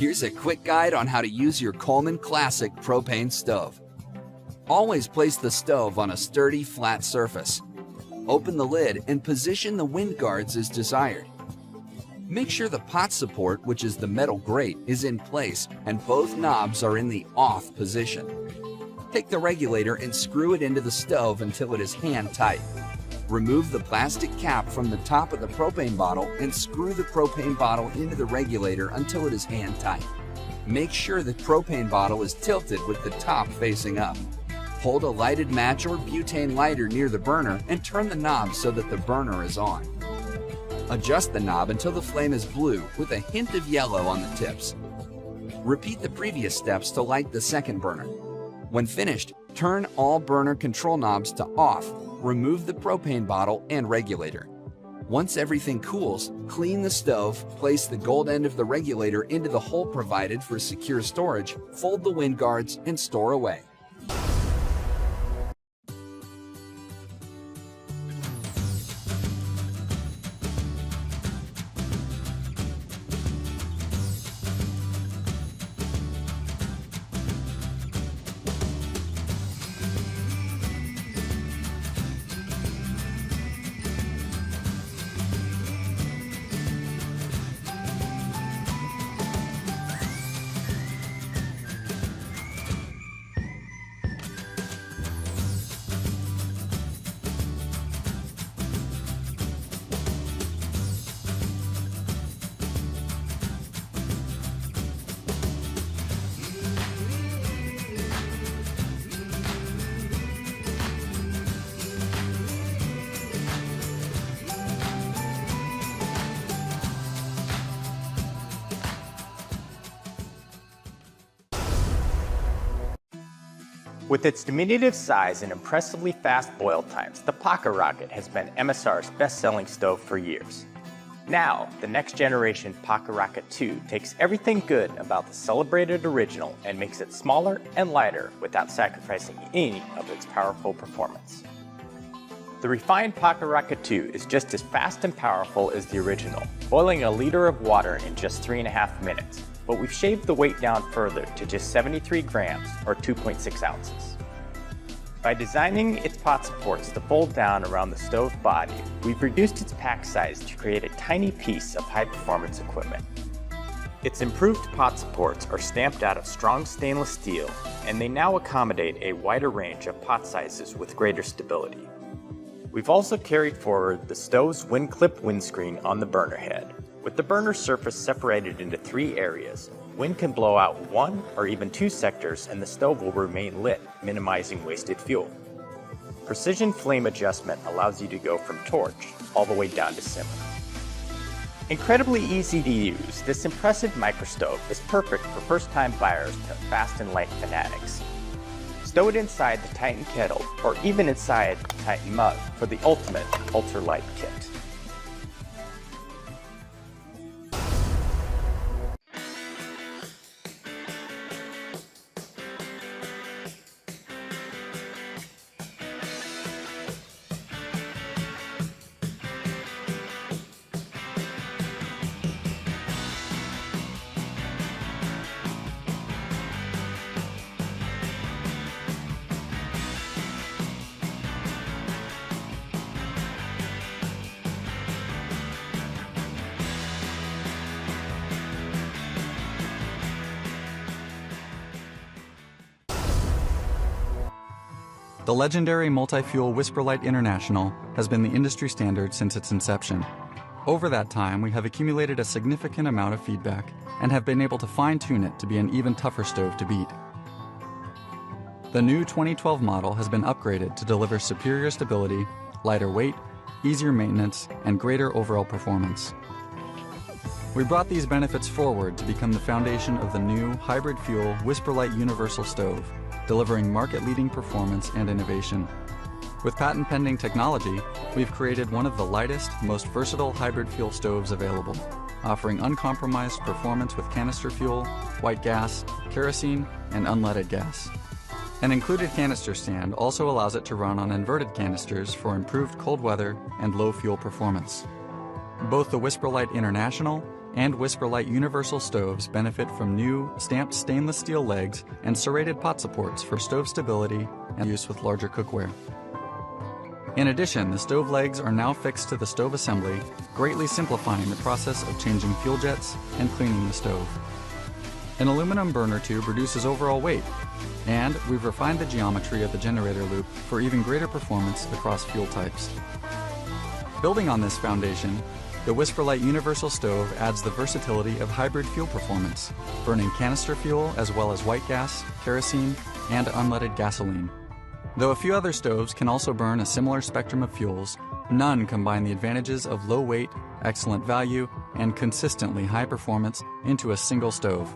Here's a quick guide on how to use your Coleman Classic propane stove. Always place the stove on a sturdy, flat surface. Open the lid and position the wind guards as desired. Make sure the pot support, which is the metal grate, is in place and both knobs are in the off position. Take the regulator and screw it into the stove until it is hand tight. Remove the plastic cap from the top of the propane bottle and screw the propane bottle into the regulator until it is hand tight. Make sure the propane bottle is tilted with the top facing up. Hold a lighted match or butane lighter near the burner and turn the knob so that the burner is on. Adjust the knob until the flame is blue with a hint of yellow on the tips. Repeat the previous steps to light the second burner. When finished, turn all burner control knobs to off. Remove the propane bottle and regulator. Once everything cools, clean the stove, place the gold end of the regulator into the hole provided for secure storage, fold the wind guards, and store away. With its diminutive size and impressively fast boil times, the PocketRocket has been MSR's best-selling stove for years. Now, the next generation PocketRocket 2 takes everything good about the celebrated original and makes it smaller and lighter without sacrificing any of its powerful performance. The refined PocketRocket 2 is just as fast and powerful as the original, boiling a liter of water in just 3.5 minutes. But we've shaved the weight down further to just 73 grams or 2.6 ounces. By designing its pot supports to fold down around the stove body, we've reduced its pack size to create a tiny piece of high-performance equipment. Its improved pot supports are stamped out of strong stainless steel, and they now accommodate a wider range of pot sizes with greater stability. We've also carried forward the stove's wind-clip windscreen on the burner head. With the burner surface separated into 3 areas, wind can blow out 1 or even 2 sectors and the stove will remain lit, minimizing wasted fuel. Precision flame adjustment allows you to go from torch all the way down to simmer. Incredibly easy to use, this impressive microstove is perfect for first-time buyers to fast and light fanatics. Stow it inside the Titan kettle or even inside the Titan mug for the ultimate ultralight kit. The legendary multi-fuel WhisperLite International has been the industry standard since its inception. Over that time, we have accumulated a significant amount of feedback and have been able to fine-tune it to be an even tougher stove to beat. The new 2012 model has been upgraded to deliver superior stability, lighter weight, easier maintenance, and greater overall performance. We brought these benefits forward to become the foundation of the new hybrid fuel WhisperLite Universal Stove, delivering market-leading performance and innovation. With patent-pending technology, we've created one of the lightest, most versatile hybrid fuel stoves available, offering uncompromised performance with canister fuel, white gas, kerosene, and unleaded gas. An included canister stand also allows it to run on inverted canisters for improved cold weather and low fuel performance. Both the WhisperLite International and WhisperLite universal stoves benefit from new stamped stainless steel legs and serrated pot supports for stove stability and use with larger cookware. In addition, the stove legs are now fixed to the stove assembly, greatly simplifying the process of changing fuel jets and cleaning the stove. An aluminum burner tube reduces overall weight, and we've refined the geometry of the generator loop for even greater performance across fuel types. Building on this foundation, the WhisperLite Universal Stove adds the versatility of hybrid fuel performance, burning canister fuel as well as white gas, kerosene, and unleaded gasoline. Though a few other stoves can also burn a similar spectrum of fuels, none combine the advantages of low weight, excellent value, and consistently high performance into a single stove.